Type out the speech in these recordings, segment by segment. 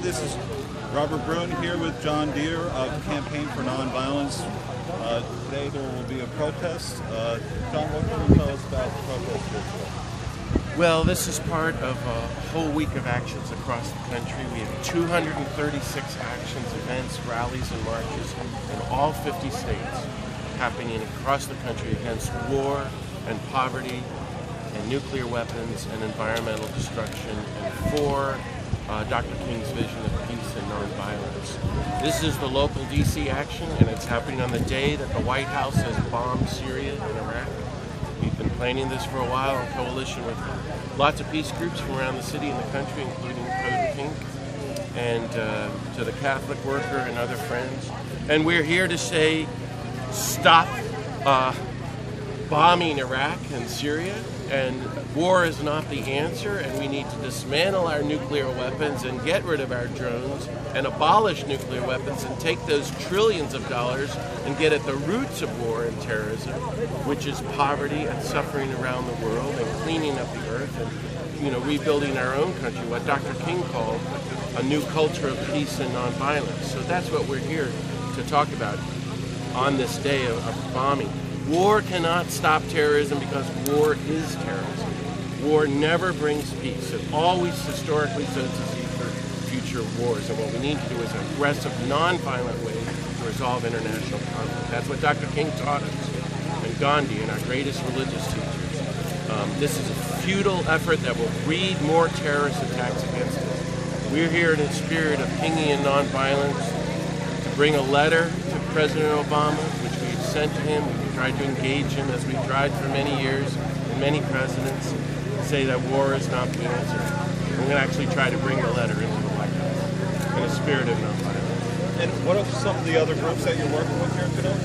This is Robert Bruin here with JoAnne.Dear of Campaign for Nonviolence. Today there will be a protest. John, what can you tell us about the protest here today? Well, this is part of a whole week of actions across the country. We have 236 actions, events, rallies, and marches in all 50 states happening across the country against war and poverty and nuclear weapons and environmental destruction and for Dr. King's vision of peace and nonviolence. This is the local DC action, and it's happening on the day that the White House has bombed Syria and Iraq. We've been planning this for a while in coalition with lots of peace groups from around the city and the country, including Code Pink, and to the Catholic Worker and other friends. And we're here to say, stop bombing Iraq and Syria, and war is not the answer, and we need to dismantle our nuclear weapons and get rid of our drones and abolish nuclear weapons and take those trillions of dollars and get at the roots of war and terrorism, which is poverty and suffering around the world, and cleaning up the earth and rebuilding our own country, what Dr. King called a new culture of peace and nonviolence. So that's what we're here to talk about on this day of bombing. War cannot stop terrorism because war is terrorism. War never brings peace. It always historically sows the seed for future wars. And what we need to do is aggressive, non-violent ways to resolve international conflict. That's what Dr. King taught us, and Gandhi, and our greatest religious teachers. This is a futile effort that will breed more terrorist attacks against us. We're here in the spirit of Kingian nonviolence to bring a letter to President Obama, which we've sent to him. We've tried to engage him, as we've tried for many years, and many presidents, say that war is not the answer. We're going to actually try to bring the letter into the White House in a spirit of nonviolence. And what are some of the other groups that you're working with here today?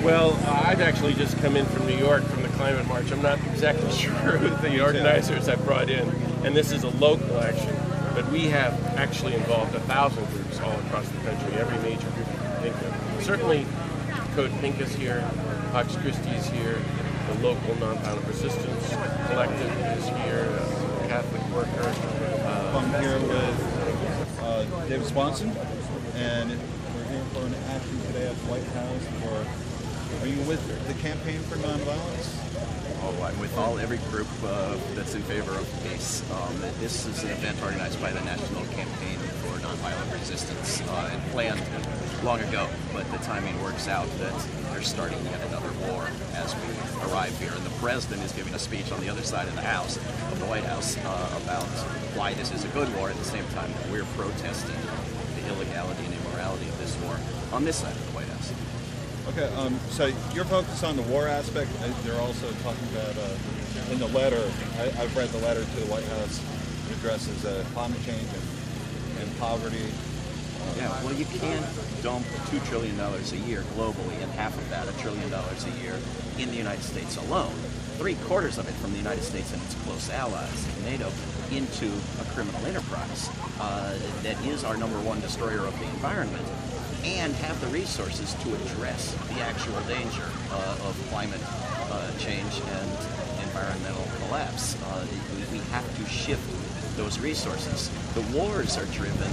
Well, I've actually just come in from New York from the Climate March. I'm not exactly sure who the organizers have brought in, and this is a local action, but we have actually involved 1,000 groups all across the country, every major group you can think of. Certainly, Code Pink is here, Pax Christi is here, the local Nonviolent Resistance Collective is here, the Catholic Worker. I'm here with David Swanson, and we're here for an action today at the White House. Are you with the Campaign for Nonviolence? Oh, I'm with every group that's in favor of peace. This is an event organized by the National Campaign for Nonviolent Resistance and planned long ago, but the timing works out that they're starting yet another war as we arrive here. And the president is giving a speech on the other side of the house, of the White House, about why this is a good war at the same time that we're protesting the illegality and immorality of this war on this side of the White House. Okay, so you're focused on the war aspect. They're also talking about, in the letter, I've read the letter to the White House, it addresses climate change and poverty. Yeah, well, you can't dump $2 trillion a year globally, and half of that, $1 trillion a year, in the United States alone, 3/4 of it from the United States and its close allies, NATO, into a criminal enterprise that is our #1 destroyer of the environment, and have the resources to address the actual danger of climate change and environmental collapse. We have to shift those resources. The wars are driven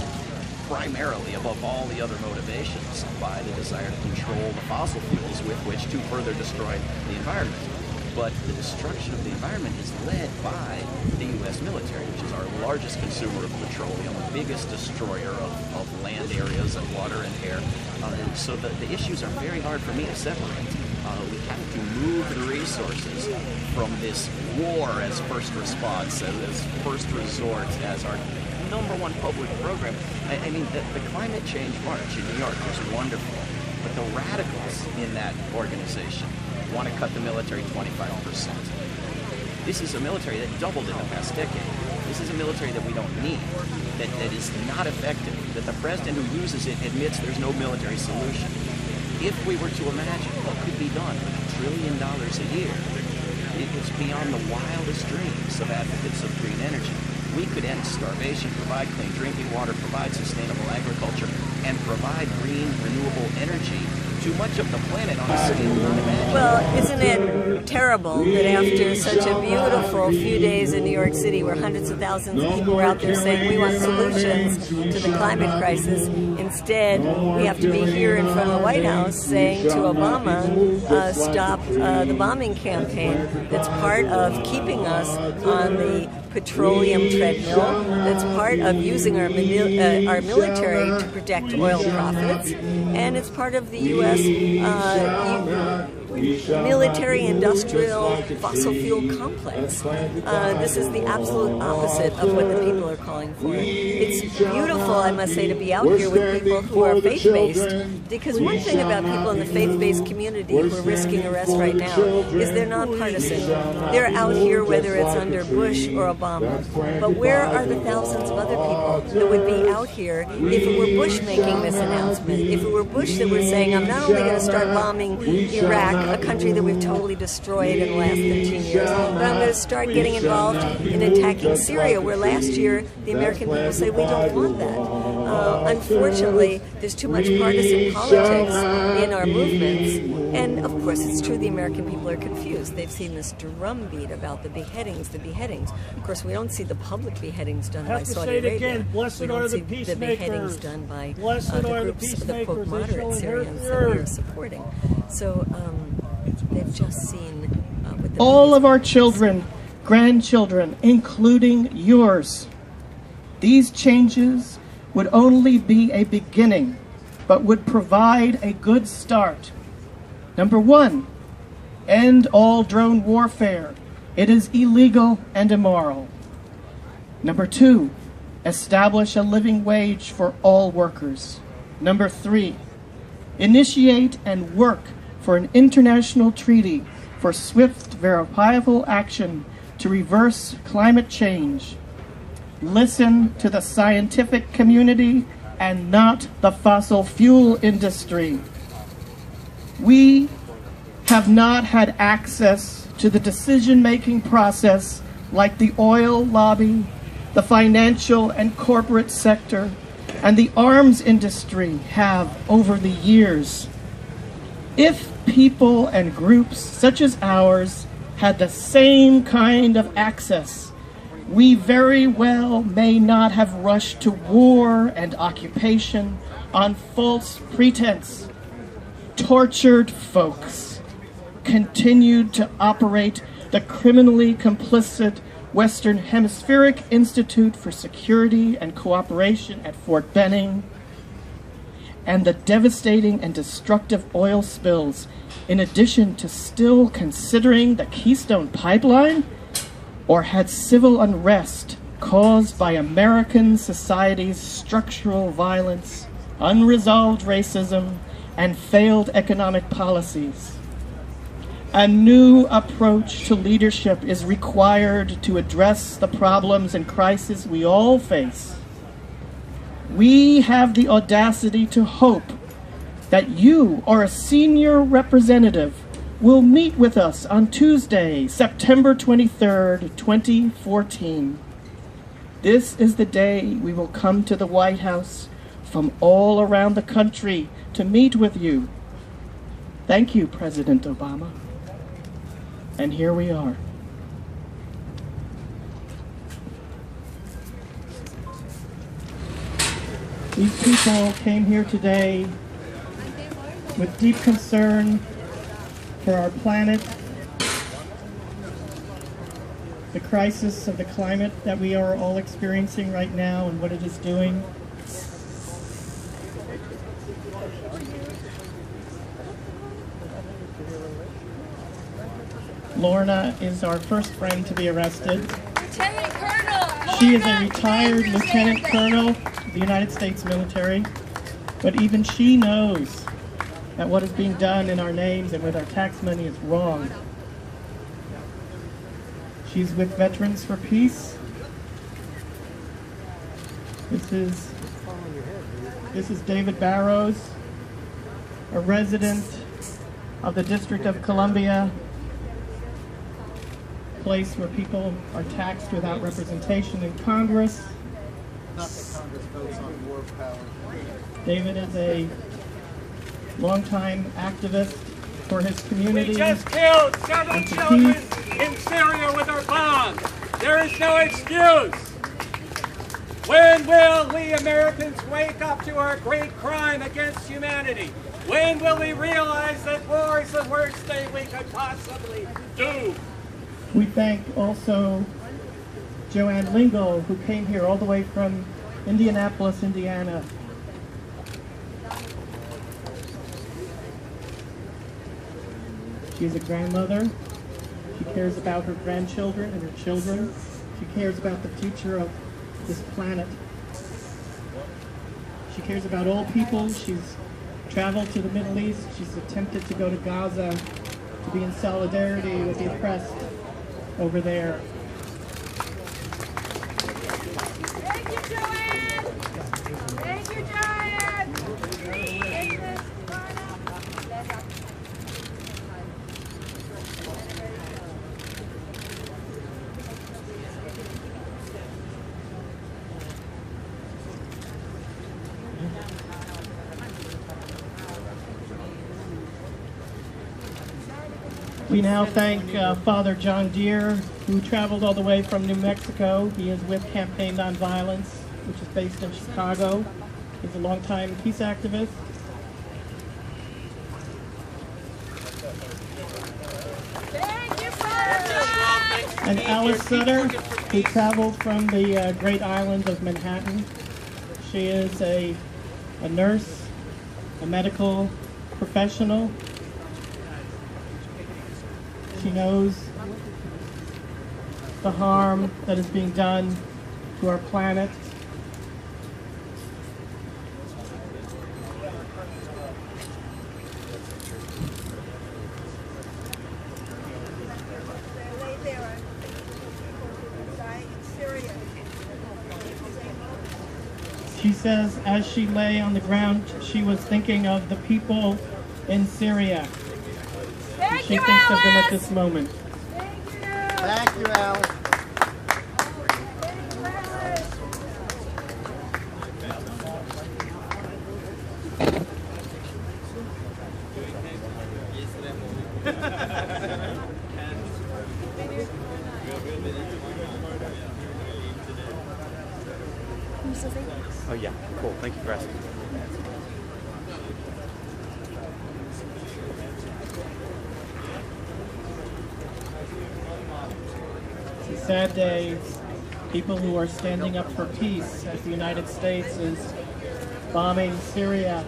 primarily, above all the other motivations, by the desire to control the fossil fuels with which to further destroy the environment. But the destruction of the environment is led by the U.S. military, which is our largest consumer of petroleum, the biggest destroyer of land areas and water and air. So the issues are very hard for me to separate. We have to move the resources from this war as first response, as first resort, as our #1 public program. I mean, the Climate Change March in New York was wonderful, but the radicals in that organization want to cut the military 25%. This is a military that doubled in the past decade. This is a military that we don't need, that is not effective, that the president who uses it admits there's no military solution. If we were to imagine what could be done with $1 trillion a year, it's beyond the wildest dreams of advocates of green energy. We could end starvation, provide clean drinking water, provide sustainable agriculture, and provide green, renewable energy to too much of the planet on a scale unimaginable. Well, isn't it terrible that after such a beautiful few days in New York City where hundreds of thousands of people were out there saying we want solutions to the climate crisis, instead we have to be here in front of the White House saying to Obama, stop the bombing campaign that's part of keeping us on the petroleum treadmill, that's part of using our military to protect oil profits, and it's part of the U.S. Military-industrial fossil fuel complex. This is the absolute opposite of what the people are calling for. It's beautiful, I must say, to be out here with people who are faith-based, because one thing about people in the faith-based community who are risking arrest right now is they're nonpartisan. They're out here whether it's under Bush or Obama. But where are the thousands of other people that would be out here if it were Bush making this announcement, if it were Bush that were saying, I'm not only going to start bombing Iraq, a country that we've totally destroyed in less than 15 years, but I'm going to start getting involved in attacking Syria, where last year the American people say we don't want that. Unfortunately, there's too much partisan politics in our movements, and of course it's true the American people are confused. They've seen this drumbeat about the beheadings, the beheadings. Of course, we don't see the public beheadings done by Saudi Arabia. We don't see the beheadings done by the groups, the quote moderate Syrians that we are supporting. So they've just seen what the all of our children, grandchildren, including yours. These changes would only be a beginning, but would provide a good start. Number one, end all drone warfare. It is illegal and immoral. Number two, establish a living wage for all workers. Number three, initiate and work for an international treaty for swift, verifiable action to reverse climate change. Listen to the scientific community and not the fossil fuel industry. We have not had access to the decision-making process like the oil lobby, the financial and corporate sector, and the arms industry have over the years. If people and groups such as ours had the same kind of access, we very well may not have rushed to war and occupation on false pretense. Tortured folks continued to operate the criminally complicit Western Hemispheric Institute for Security and Cooperation at Fort Benning, and the devastating and destructive oil spills, in addition to still considering the Keystone Pipeline, or had civil unrest caused by American society's structural violence, unresolved racism, and failed economic policies. A new approach to leadership is required to address the problems and crises we all face. We have the audacity to hope that you or a senior representative will meet with us on Tuesday, September 23rd, 2014. This is the day we will come to the White House from all around the country to meet with you. Thank you, President Obama. And here we are. These people came here today with deep concern for our planet, the crisis of the climate that we are all experiencing right now and what it is doing. Lorna is our first friend to be arrested. Lieutenant Colonel! She is a retired lieutenant colonel of the United States military, but even she knows that what is being done in our names and with our tax money is wrong. She's with Veterans for Peace. This is David Barrows, a resident of the District of Columbia, place where people are taxed without representation in Congress. Not that Congress votes on war power. David is a longtime activist for his community. We just killed several and for children peace. in Syria with our bombs. There is no excuse. When will we Americans wake up to our great crime against humanity? When will we realize that war is the worst thing we could possibly do? We thank also JoAnne Lingle, who came here all the way from Indianapolis, Indiana. She is a grandmother. She cares about her grandchildren and her children. She cares about the future of this planet. She cares about all people. She's traveled to the Middle East. She's attempted to go to Gaza to be in solidarity with the oppressed over there. Thank you, JoAnne. Thank you, JoAnne. We now thank Father JoAnne.Dear, who traveled all the way from New Mexico. He is with Campaign Nonviolence, which is based in Chicago. He's a longtime peace activist. Thank you, Father. And Alice Sutter, who traveled from the great island of Manhattan. She is a nurse, a medical professional. She knows the harm that is being done to our planet. She says, as she lay on the ground, she was thinking of the people in Syria. Thank She you, thinks of them at Alice. this moment. Thank you. Thank you, Alice. Oh yeah, cool. Thank you for asking. It's a sad day. People who are standing up for peace as the United States is bombing Syria